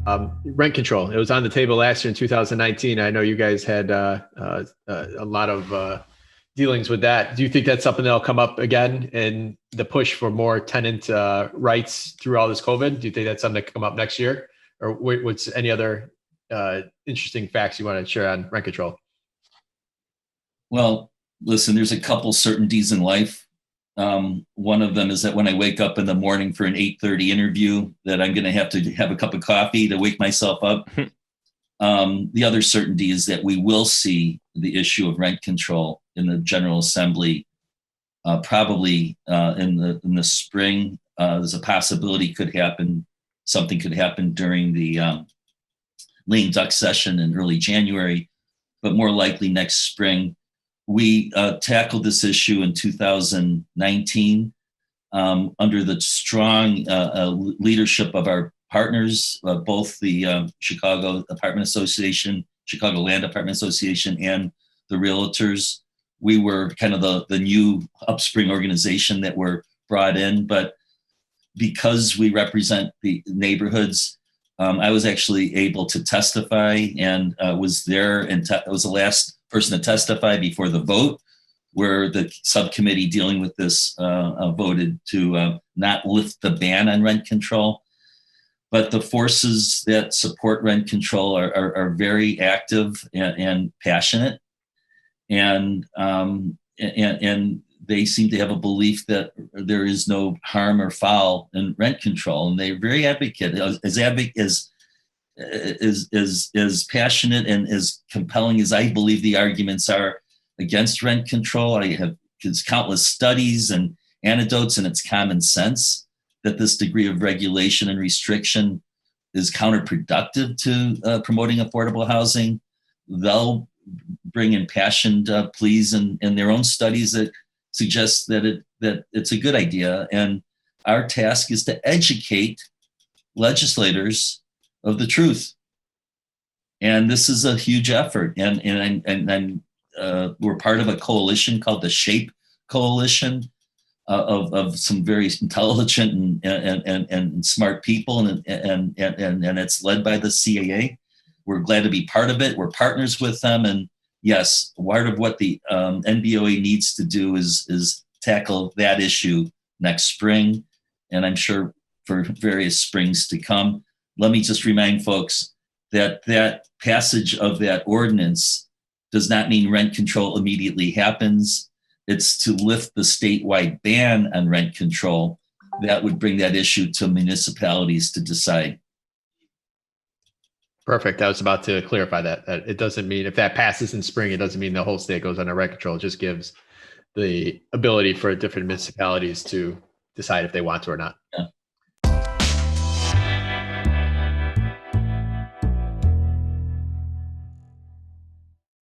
Rent control. It was on the table last year in 2019. I know you guys had a lot of dealings with that. Do you think that's something that'll come up again in the push for more tenant rights through all this COVID? Do you think that's something that could come up next year? Or what's any other interesting facts you want to share on rent control? Well, listen, there's a couple certainties in life. One of them is that when I wake up in the morning for an 8:30 interview, that I'm going to have a cup of coffee to wake myself up. The other certainty is that we will see the issue of rent control in the General Assembly, probably in the spring. There's a possibility something could happen during the lame duck session in early January, but more likely next spring. We tackled this issue in 2019 under the strong leadership of our partners, both the Chicago Apartment Association, Chicago Land Apartment Association, and the Realtors. We were kind of the new upspring organization that were brought in, but because we represent the neighborhoods, I was actually able to testify and was there, and I was the last person to testify before the vote, where the subcommittee dealing with this voted to not lift the ban on rent control. But the forces that support rent control are very active and passionate, and they seem to have a belief that there is no harm or foul in rent control, and they're very as passionate and as compelling as I believe the arguments are against rent control. I have countless studies and anecdotes, and it's common sense that this degree of regulation and restriction is counterproductive to promoting affordable housing. They'll bring impassioned pleas in their own studies that suggest that it's a good idea. And our task is to educate legislators of the truth. And this is a huge effort. And we're part of a coalition called the SHAPE Coalition of some very intelligent and smart people. And it's led by the CAA. We're glad to be part of it. We're partners with them. And yes, part of what the NBOA needs to do is tackle that issue next spring, and I'm sure for various springs to come. Let me just remind folks that passage of that ordinance does not mean rent control immediately happens. It's to lift the statewide ban on rent control. That would bring that issue to municipalities to decide. Perfect. I was about to clarify that it doesn't mean if that passes in spring, it doesn't mean the whole state goes under rent control. It just gives the ability for different municipalities to decide if they want to or not. Yeah.